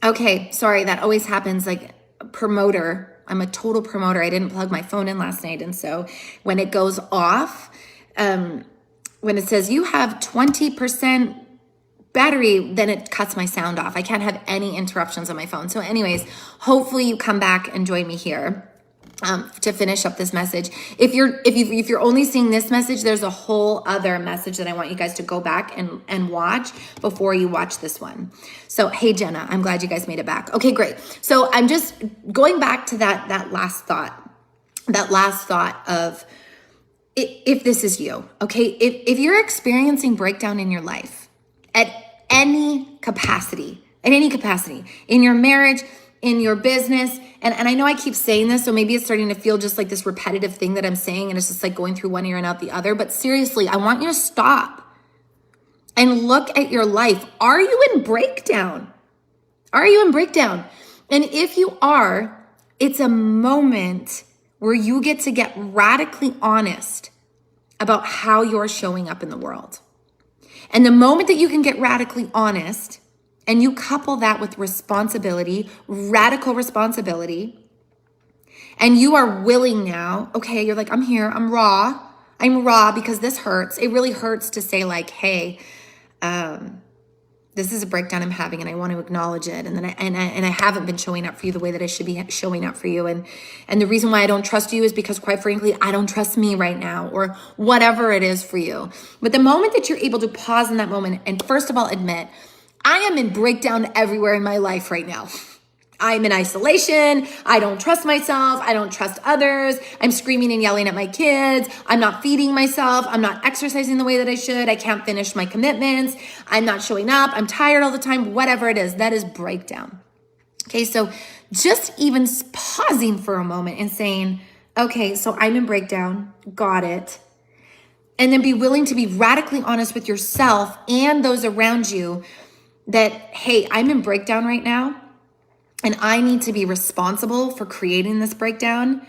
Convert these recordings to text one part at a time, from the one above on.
Okay, sorry, that always happens. Like, promoter, I'm a total promoter. I didn't plug my phone in last night. And so when it goes off, when it says you have 20% battery, then it cuts my sound off. I can't have any interruptions on my phone. So anyways, hopefully you come back and join me here to finish up this message. If you're only seeing this message, there's a whole other message that I want you guys to go back and watch before you watch this one. So, hey Jenna, I'm glad you guys made it back. Okay, great. So I'm just going back to that last thought of if this is you, okay? If you're experiencing breakdown in your life at any capacity, in your marriage, in your business, and I know I keep saying this, so maybe it's starting to feel just like this repetitive thing that I'm saying, and it's just like going through one ear and out the other. But seriously, I want you to stop and look at your life. Are you in breakdown? Are you in breakdown? And if you are, it's a moment where you get to get radically honest about how you're showing up in the world. And the moment that you can get radically honest, and you couple that with responsibility, radical responsibility, and you are willing now, okay, you're like, I'm here, I'm raw because this hurts. It really hurts to say like, hey, this is a breakdown I'm having and I want to acknowledge it. And then I haven't been showing up for you the way that I should be showing up for you. And the reason why I don't trust you is because, quite frankly, I don't trust me right now, or whatever it is for you. But the moment that you're able to pause in that moment and first of all admit, I am in breakdown everywhere in my life right now. I'm in isolation. I don't trust myself. I don't trust others. I'm screaming and yelling at my kids. I'm not feeding myself. I'm not exercising the way that I should. I can't finish my commitments. I'm not showing up. I'm tired all the time. Whatever it is, that is breakdown. Okay, so just even pausing for a moment and saying, okay, so I'm in breakdown. Got it. And then be willing to be radically honest with yourself and those around you that, hey, I'm in breakdown right now. And I need to be responsible for creating this breakdown.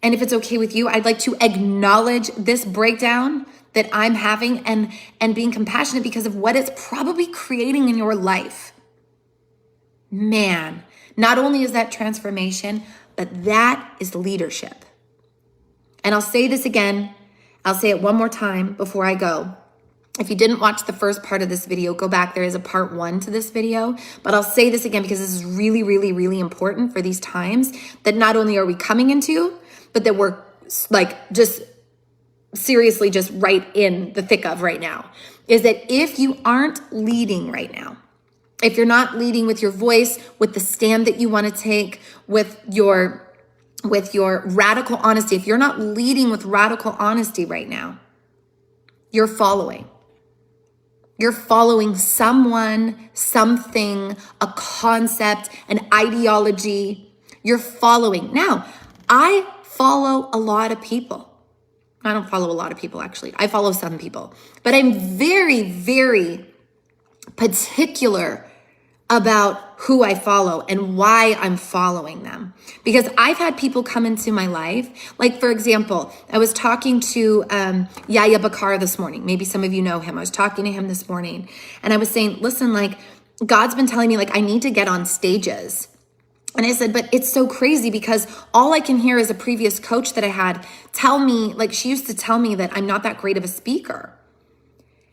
And if it's okay with you, I'd like to acknowledge this breakdown that I'm having and being compassionate because of what it's probably creating in your life. Man, not only is that transformation, but that is leadership. And I'll say this again. I'll say it one more time before I go. If you didn't watch the first part of this video, go back. There is a part 1 to this video, but I'll say this again because this is really, really, really important for these times that not only are we coming into, but that we're like just seriously just right in the thick of right now, is that if you aren't leading right now, if you're not leading with your voice, with the stand that you want to take, with your radical honesty, if you're not leading with radical honesty right now, you're following. You're following someone, something, a concept, an ideology. You're following. Now, I follow a lot of people. I don't follow a lot of people, actually. I follow some people. But I'm very, very particular about who I follow and why I'm following them. Because I've had people come into my life. Like, for example, I was talking to Yahya Bakar this morning. Maybe some of you know him. I was talking to him this morning. And I was saying, listen, like, God's been telling me, like, I need to get on stages. And I said, but it's so crazy because all I can hear is a previous coach that I had tell me, like, she used to tell me that I'm not that great of a speaker.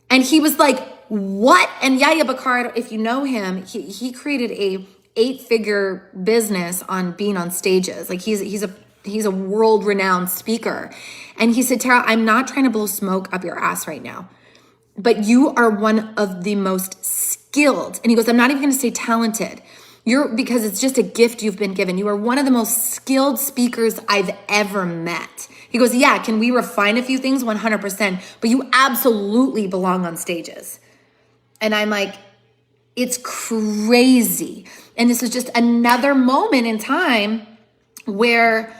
And he was like, what? And Yahya Bakar, if you know him, he created a 8-figure business on being on stages. Like he's a world-renowned speaker. And he said, Tara, I'm not trying to blow smoke up your ass right now, but you are one of the most skilled. And he goes, I'm not even going to say talented. Because it's just a gift you've been given. You are one of the most skilled speakers I've ever met. He goes, yeah, can we refine a few things? 100%, but you absolutely belong on stages. And I'm like, it's crazy. And this was just another moment in time where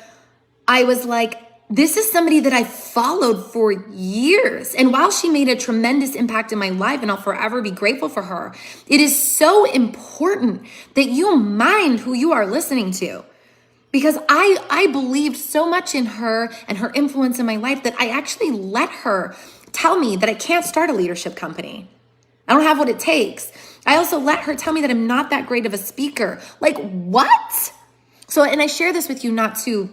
I was like, this is somebody that I followed for years. And while she made a tremendous impact in my life, and I'll forever be grateful for her, it is so important that you mind who you are listening to. Because I believed so much in her and her influence in my life that I actually let her tell me that I can't start a leadership company. I don't have what it takes. I also let her tell me that I'm not that great of a speaker. Like, what? So, and I share this with you not to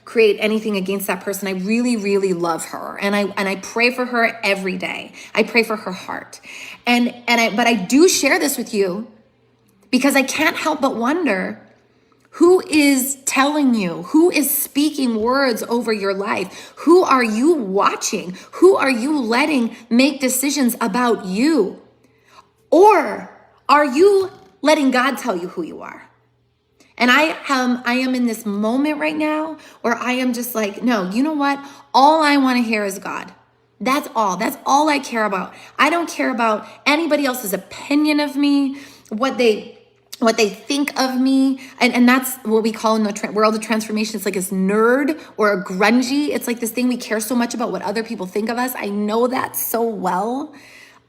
create anything against that person. I really, really love her, and I pray for her every day. I pray for her heart, but I do share this with you because I can't help but wonder who is telling you, who is speaking words over your life, who are you watching, who are you letting make decisions about you, or are you letting God tell you who you are? And I am in this moment right now where I am just like, no, you know what? All I want to hear is God. That's all I care about. I don't care about anybody else's opinion of me, what they think of me. And that's what we call in the world of transformation. It's like this nerd or a grungy. It's like this thing we care so much about what other people think of us. I know that so well.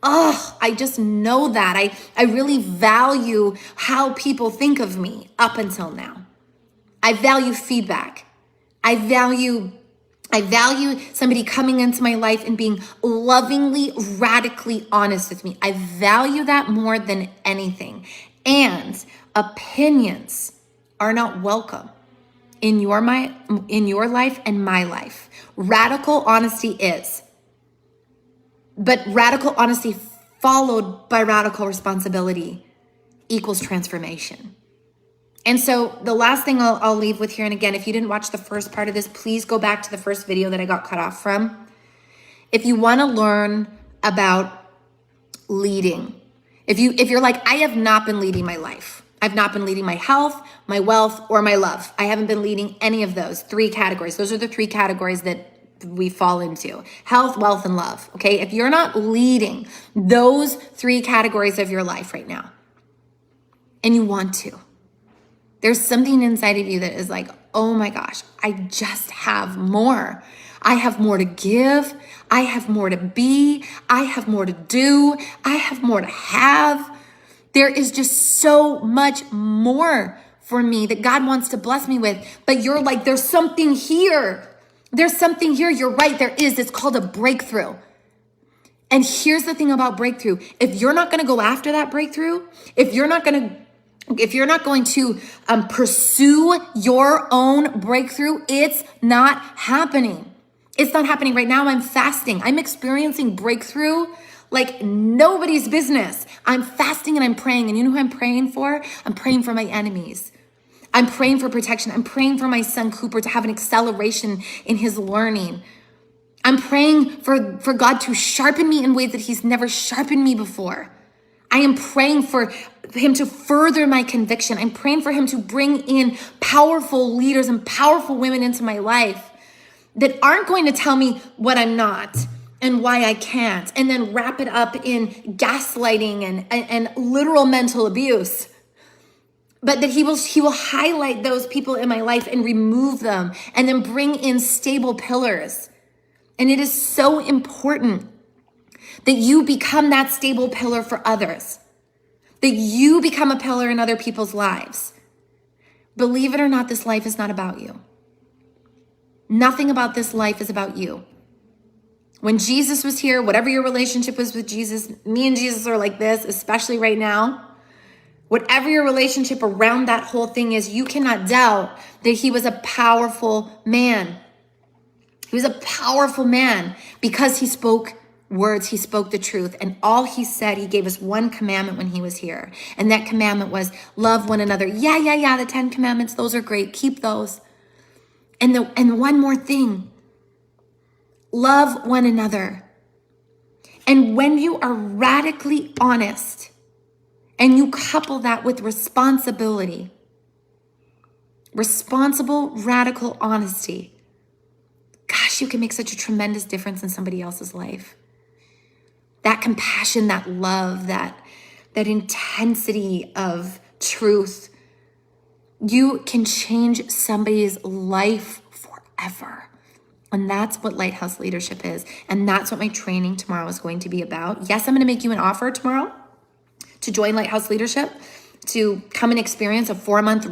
Oh, I just know that. I really value how people think of me up until now. I value feedback. I value somebody coming into my life and being lovingly, radically honest with me. I value that more than anything. And opinions are not welcome in your life and my life. Radical honesty is. But radical honesty followed by radical responsibility equals transformation. And so the last thing I'll leave with here, and again, if you didn't watch the first part of this, please go back to the first video that I got cut off from. If you want to learn about leading, if you're like, I have not been leading my life. I've not been leading my health, my wealth, or my love. I haven't been leading any of those three categories. Those are the three categories that we fall into: health, wealth, and love. Okay. If you're not leading those three categories of your life right now, and you want to, there's something inside of you that is like, oh my gosh, I just have more. I have more to give. I have more to be. I have more to do. I have more to have. There is just so much more for me that God wants to bless me with. But you're like, there's something here. There's something here. You're right. There is. It's called a breakthrough. And here's the thing about breakthrough. If you're not going to go after that breakthrough, if you're not going to pursue your own breakthrough, it's not happening. It's not happening. Right now, I'm fasting. I'm experiencing breakthrough like nobody's business. I'm fasting and I'm praying. And you know who I'm praying for? I'm praying for my enemies. I'm praying for protection. I'm praying for my son Cooper to have an acceleration in his learning. I'm praying for God to sharpen me in ways that he's never sharpened me before. I am praying for him to further my conviction. I'm praying for him to bring in powerful leaders and powerful women into my life that aren't going to tell me what I'm not and why I can't, and then wrap it up in gaslighting and literal mental abuse. But that he will highlight those people in my life and remove them and then bring in stable pillars. And it is so important that you become that stable pillar for others, that you become a pillar in other people's lives. Believe it or not, this life is not about you. Nothing about this life is about you. When Jesus was here, whatever your relationship was with Jesus, me and Jesus are like this, especially right now. Whatever your relationship around that whole thing is, you cannot doubt that he was a powerful man. He was a powerful man because he spoke words, he spoke the truth, and all he said, he gave us one commandment when he was here. And that commandment was love one another. Yeah, the 10 commandments, those are great. Keep those. And one more thing, love one another. And when you are radically honest, and you couple that with responsibility, responsible, radical honesty, gosh, you can make such a tremendous difference in somebody else's life. That compassion, that love, that intensity of truth, you can change somebody's life forever. And that's what Lighthouse Leadership is. And that's what my training tomorrow is going to be about. Yes, I'm going to make you an offer tomorrow to join Lighthouse Leadership, to come and experience a 4-month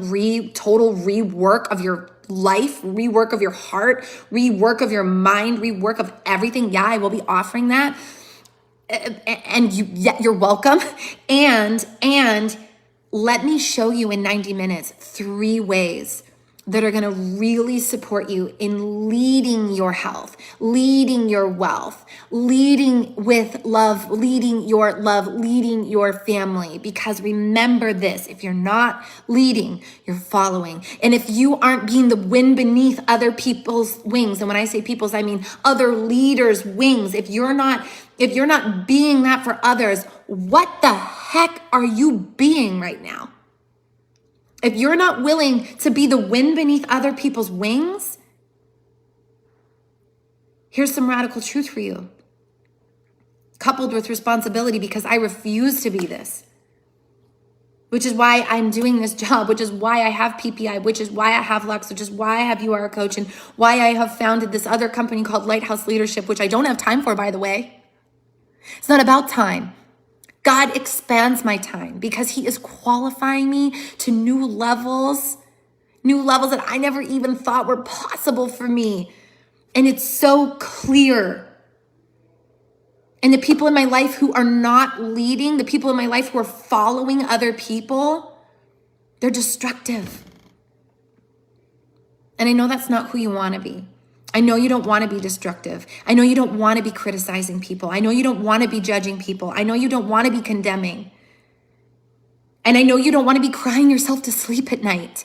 total rework of your life, rework of your heart, rework of your mind, rework of everything. Yeah, I will be offering that. and you're welcome. And let me show you in 90 minutes 3 ways that are going to really support you in leading your health, leading your wealth, leading with love, leading your family. Because remember this, if you're not leading, you're following. And if you aren't being the wind beneath other people's wings, and when I say people's, I mean other leaders' wings, if you're not being that for others, what the heck are you being right now? If you're not willing to be the wind beneath other people's wings, here's some radical truth for you. Coupled with responsibility, because I refuse to be this. Which is why I'm doing this job, which is why I have PPI, which is why I have Lux, which is why I have You Are a Coach, and why I have founded this other company called Lighthouse Leadership, which I don't have time for, by the way. It's not about time. God expands my time because He is qualifying me to new levels that I never even thought were possible for me. And it's so clear. And the people in my life who are not leading, the people in my life who are following other people, they're destructive. And I know that's not who you want to be. I know you don't want to be destructive. I know you don't want to be criticizing people. I know you don't want to be judging people. I know you don't want to be condemning. And I know you don't want to be crying yourself to sleep at night.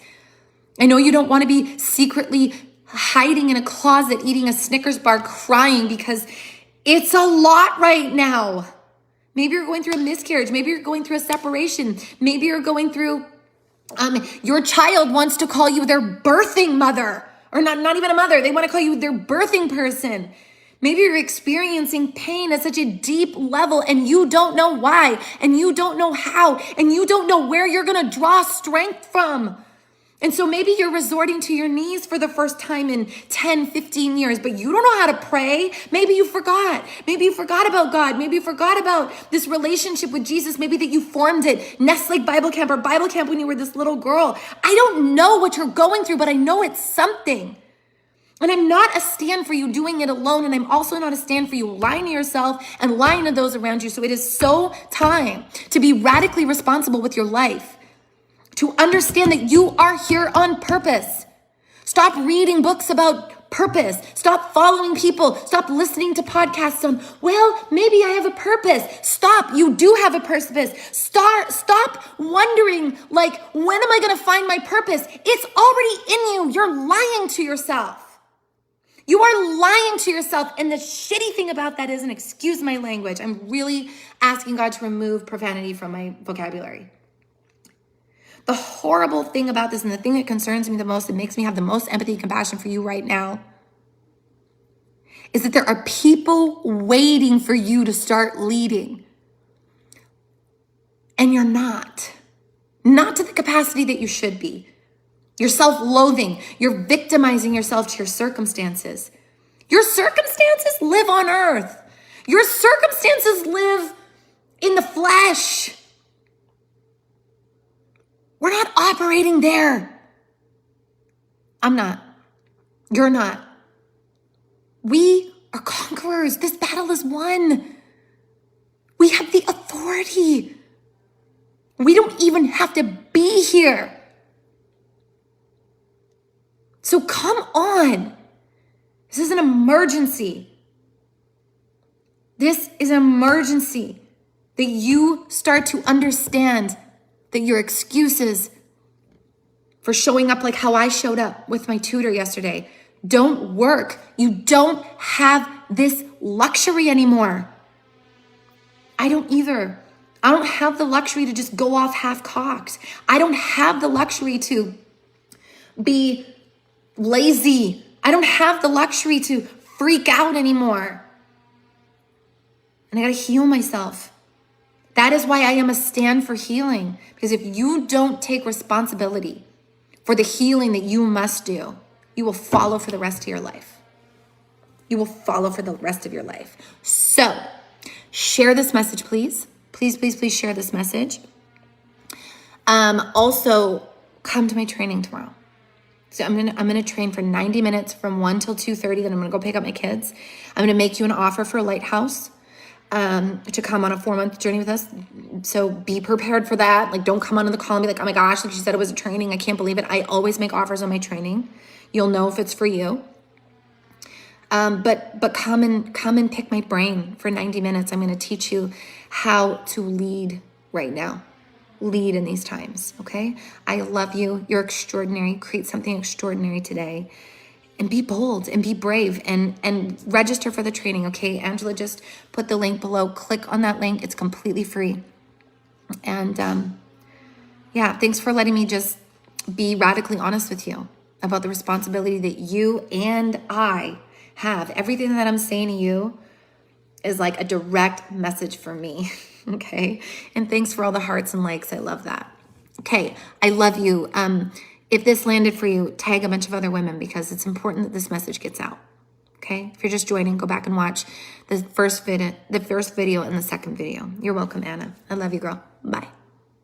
I know you don't want to be secretly hiding in a closet, eating a Snickers bar, crying because it's a lot right now. Maybe you're going through a miscarriage. Maybe you're going through a separation. Maybe you're going through, your child wants to call you their birthing mother. Or not even a mother. They want to call you their birthing person. Maybe you're experiencing pain at such a deep level and you don't know why, and you don't know how, and you don't know where you're going to draw strength from. And so maybe you're resorting to your knees for the first time in 10, 15 years, but you don't know how to pray. Maybe you forgot. Maybe you forgot about God. Maybe you forgot about this relationship with Jesus. Maybe that you formed it, Nestlake Bible Camp or Bible Camp when you were this little girl. I don't know what you're going through, but I know it's something. And I'm not a stand for you doing it alone. And I'm also not a stand for you lying to yourself and lying to those around you. So it is so time to be radically responsible with your life. To understand that you are here on purpose. Stop reading books about purpose. Stop following people. Stop listening to podcasts on, well, maybe I have a purpose. Stop. You do have a purpose. Stop wondering, like, when am I going to find my purpose? It's already in you. You're lying to yourself. You are lying to yourself. And the shitty thing about that is, and excuse my language, I'm really asking God to remove profanity from my vocabulary. The horrible thing about this, and the thing that concerns me the most, that makes me have the most empathy and compassion for you right now, is that there are people waiting for you to start leading. And you're not. Not to the capacity that you should be. You're self-loathing. You're victimizing yourself to your circumstances. Your circumstances live on earth. Your circumstances live in the flesh. We're not operating there. I'm not. You're not. We are conquerors. This battle is won. We have the authority. We don't even have to be here. So come on. This is an emergency. This is an emergency that you start to understand that your excuses for showing up like how I showed up with my tutor yesterday don't work. You don't have this luxury anymore. I don't either. I don't have the luxury to just go off half-cocked. I don't have the luxury to be lazy. I don't have the luxury to freak out anymore. And I gotta heal myself. That is why I am a stand for healing. Because if you don't take responsibility for the healing that you must do, you will follow for the rest of your life. You will follow for the rest of your life. So, share this message, please. Please, please, please share this message. Also, come to my training tomorrow. So I'm gonna train for 90 minutes from 1 till 2:30. Then I'm gonna go pick up my kids. I'm gonna make you an offer for Lighthouse. to come on a 4-month journey with us. So be prepared for that. Like, don't come onto the call and be like, oh my gosh, like she said it was a training. I can't believe it. I always make offers on my training. You'll know if it's for you. But come and pick my brain for 90 minutes. I'm going to teach you how to lead right now. Lead in these times, okay? I love you. You're extraordinary. Create something extraordinary today. And be bold and be brave and register for the training, okay? Angela just put the link below. Click on that link. It's completely free. And yeah, thanks for letting me just be radically honest with you about the responsibility that you and I have. Everything that I'm saying to you is like a direct message for me, okay? And thanks for all the hearts and likes. I love that. Okay, I love you. If this landed for you, tag a bunch of other women because it's important that this message gets out. Okay? If you're just joining, go back and watch the first video and the second video. You're welcome, Anna. I love you, girl. Bye.